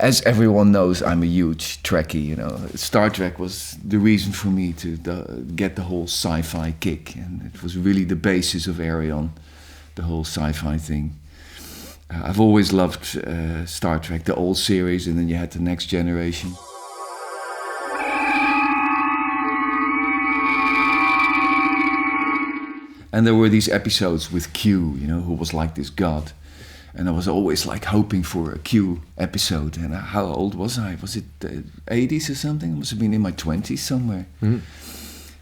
as everyone knows, I'm a huge Trekkie. You know, Star Trek was the reason for me to get the whole sci-fi kick, and it was really the basis of Arjen, the whole sci-fi thing. I've always loved Star Trek, the old series, and then you had the Next Generation. And there were these episodes with Q, you know, who was like this god. And I was always like hoping for a Q episode. And how old was I? Was it the 80s or something? I must have been in my 20s somewhere. Mm-hmm.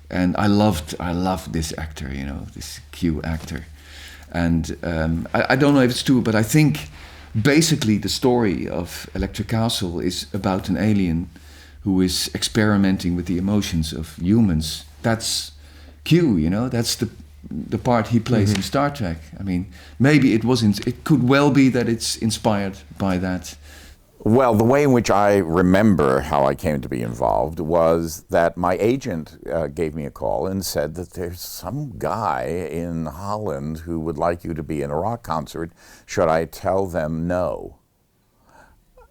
And I loved this actor, you know, this Q actor. And I don't know if it's true, but I think basically the story of Electric Castle is about an alien who is experimenting with the emotions of humans. That's Q, you know, that's the part he plays in Star Trek. I mean, maybe it could well be that it's inspired by that. Well, the way in which I remember how I came to be involved was that my agent gave me a call and said that there's some guy in Holland who would like you to be in a rock concert. Should I tell them no?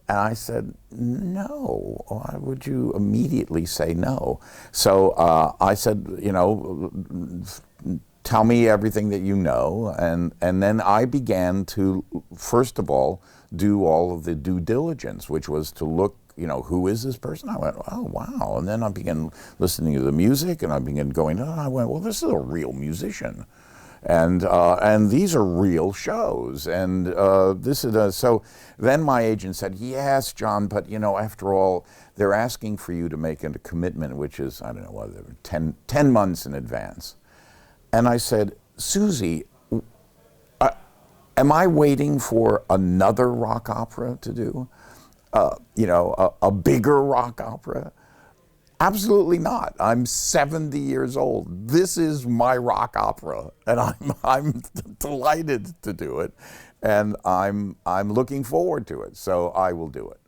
And I said, no. Why would you immediately say no? So I said, you know, tell me everything that you know, and then I began to, first of all, do all of the due diligence, which was to look, you know, who is this person? I went, oh, wow. And then I began listening to the music, and I began going, oh, I went, well, this is a real musician. And these are real shows. And this is so then my agent said, yes, John, but, you know, after all, they're asking for you to make a commitment, which is, I don't know, whether 10 months in advance. And I said, Susie, am I waiting for another rock opera to do? You know, a bigger rock opera? Absolutely not. I'm 70 years old. This is my rock opera, and I'm delighted to do it, and I'm looking forward to it. So I will do it.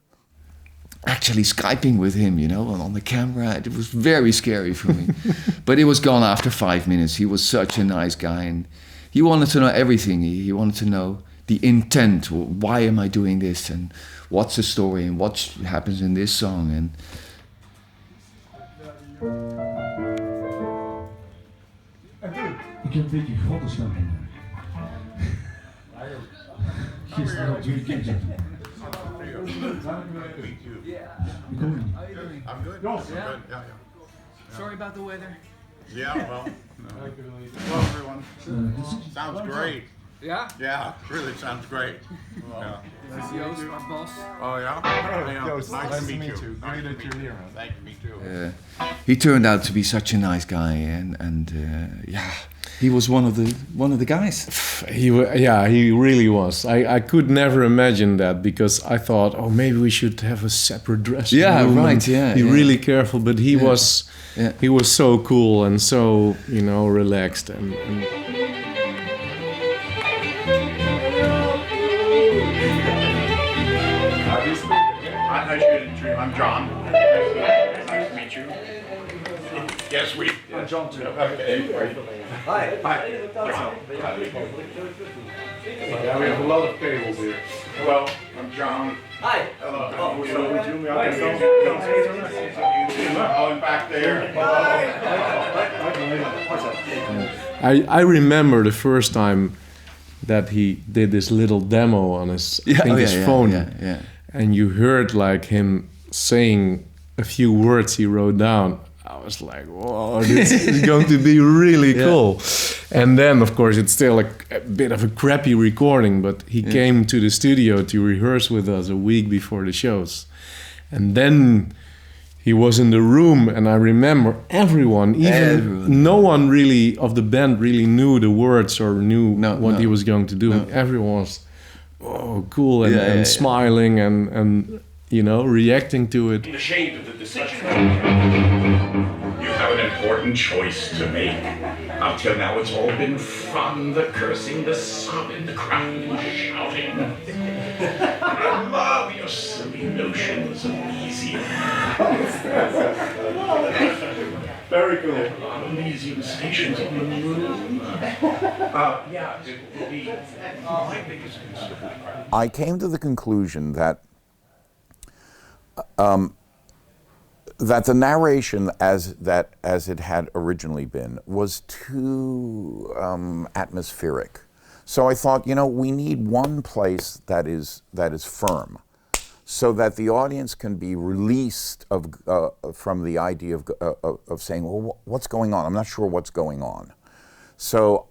Actually Skyping with him, you know, on the camera, it was very scary for me. But it was gone after 5 minutes. He was such a nice guy, and he wanted to know everything. He wanted to know the intent. Why am I doing this, and what's the story, and what happens in this song. And ik heb een beetje grote stem. Gisteren op jullie kindje. I'm good. Yeah. sorry about the weather. Yeah, well, hello everyone. Sounds great. Yeah? Yeah, really sounds great. Yeah. This is Joost, our boss. Oh yeah? Joost, nice to meet you. Great that you're here. Thank you, me too. He turned out to be such a nice guy, and yeah, he was one of the guys. He really was. I could never imagine that, because I thought, oh, maybe we should have a separate dressing room. Right. Yeah, be really careful. But he was, Yeah. he was so cool and so, you know, relaxed and I'm John. Nice to meet you. Yes, I'm John too. Okay, great. Hi. John. yeah, we have a lot of tables here. Hello, I'm John. Hi. Hello. Oh, back there. I remember the first time that he did this little demo on his, his phone. Yeah. And you heard like him saying a few words he wrote down. I was like, whoa, this is going to be really cool. And then, of course, it's still a bit of a crappy recording, but he came to the studio to rehearse with us a week before the shows. And then he was in the room, and I remember everyone, no one really of the band really knew the words or knew what he was going to do. And everyone was, oh, cool, and smiling and you know, reacting to it. I'm ashamed of the decision. You have an important choice to make. Up till now, it's all been fun, the cursing, the sobbing, the crying, and shouting. I love your silly notions of easy. Very cool. A lot of museum stations on the moon. Yeah, it will be my biggest concern. I came to the conclusion that That the narration, as it had originally been, was too atmospheric. So I thought, we need one place that is firm, so that the audience can be released from the idea of saying, well, what's going on? I'm not sure what's going on. So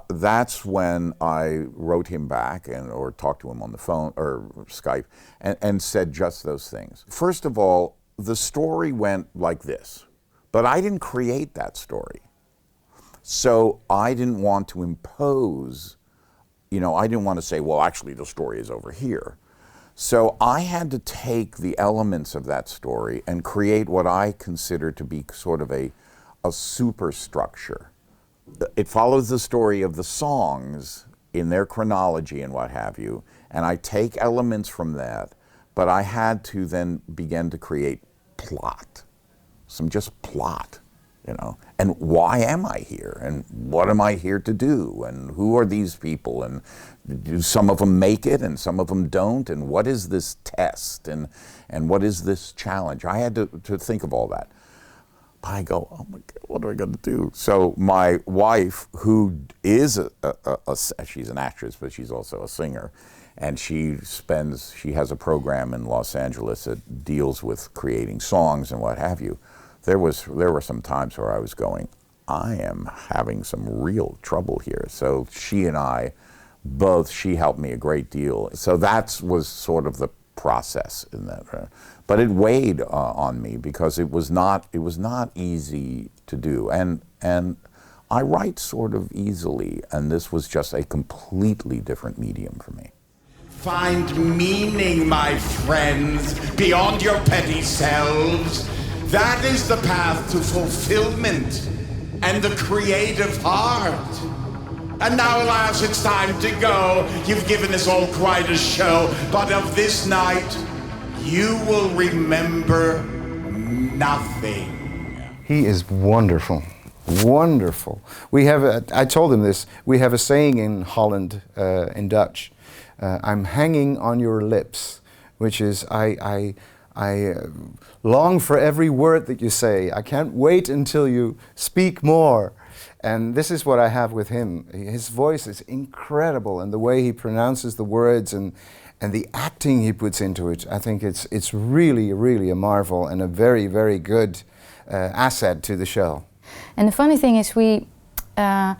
that's when I wrote him back or talked to him on the phone or Skype and said just those things. First of all, the story went like this, but I didn't create that story. So I didn't want to impose, I didn't want to say, well, actually the story is over here. So I had to take the elements of that story and create what I consider to be sort of a superstructure. It follows the story of the songs in their chronology and what have you, and I take elements from that, but I had to then begin to create plot, some just plot, and why am I here, and what am I here to do, and who are these people, and do some of them make it and some of them don't, and what is this test, and what is this challenge? I had to think of all that. I go, oh my God, what am I going to do? So my wife, who is she's an actress, but she's also a singer, and she has a program in Los Angeles that deals with creating songs and what have you. There were some times where I was going, I am having some real trouble here. So she and I, she helped me a great deal. So that was sort of the process in that. But it weighed on me because it was not easy to do. And I write sort of easily, and this was just a completely different medium for me. Find meaning, my friends, beyond your petty selves. That is the path to fulfillment and the creative heart. And now, alas, it's time to go. You've given us all quite a show, but of this night, you will remember nothing. He is wonderful, wonderful. I told him this, we have a saying in Holland, in Dutch, I'm hanging on your lips, which is I long for every word that you say. I can't wait until you speak more. And this is what I have with him. His voice is incredible, and the way he pronounces the words and the acting he puts into it, I think it's really, really a marvel and a very, very good asset to the show. And the funny thing is I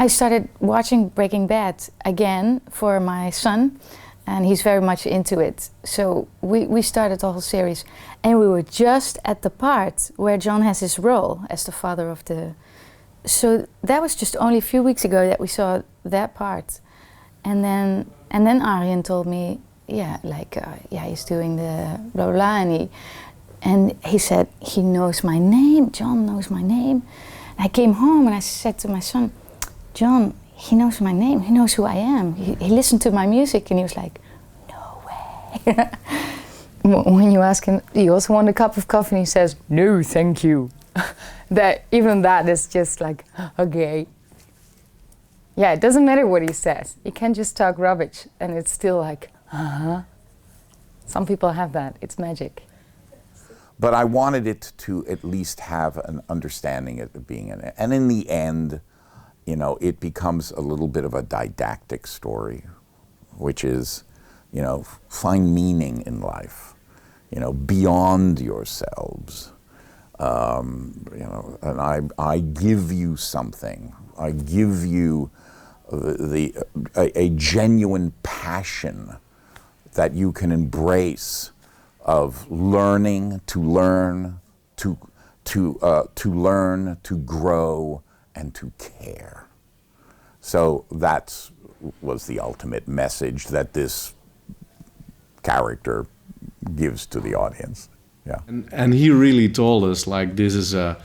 started watching Breaking Bad again for my son, and he's very much into it. So we started the whole series, and we were just at the part where John has his role as the father of the... So that was just only a few weeks ago that we saw that part. And then Arjen told me, he's doing the blah, blah, blah, and he said, he knows my name, John knows my name. And I came home and I said to my son, John, he knows my name, he knows who I am. He listened to my music and he was like, no way. When you ask him, do you also want a cup of coffee? And he says, no, thank you. Even that is just like, okay. Yeah, it doesn't matter what he says. You can just talk rubbish and it's still like, Some people have that, it's magic. But I wanted it to at least have an understanding of it being in it. And in the end, it becomes a little bit of a didactic story, which is, find meaning in life, beyond yourselves. And I give you something. I give you a genuine passion that you can embrace of learning, to learn, to learn, to grow, and to care. So that was the ultimate message that this character gives to the audience. Yeah. And he really told us like this is a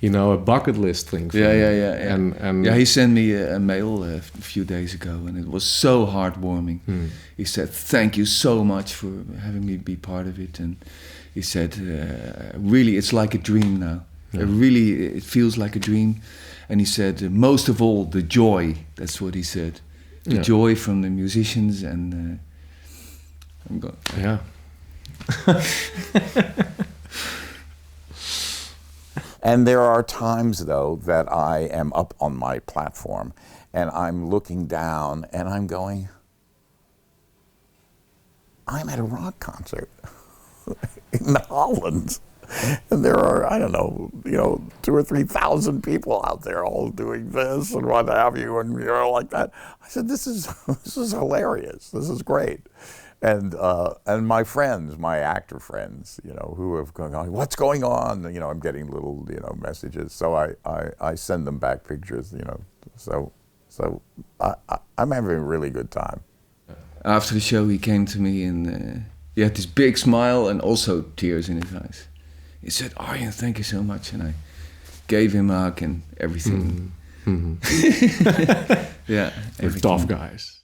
bucket list thing. For him. And he sent me a mail a few days ago, and it was so heartwarming. He said, "Thank you so much for having me be part of it." And he said, "Really, it's like a dream now. It feels like a dream." And he said, "Most of all, the joy." That's what he said. The joy from the musicians and. Yeah. And there are times, though, that I am up on my platform and I'm looking down and I'm going, I'm at a rock concert in Holland. And there are, I don't know, 2,000 or 3,000 people out there all doing this and what have you, and like that. I said, this is hilarious. This is great. And my friends, my actor friends, who have gone, what's going on? I'm getting little, messages. So I send them back pictures, So I'm having a really good time. After the show, he came to me and he had this big smile and also tears in his eyes. He said, Arjen, thank you so much. And I gave him a hug and everything. Yeah, yeah, we're tough guys.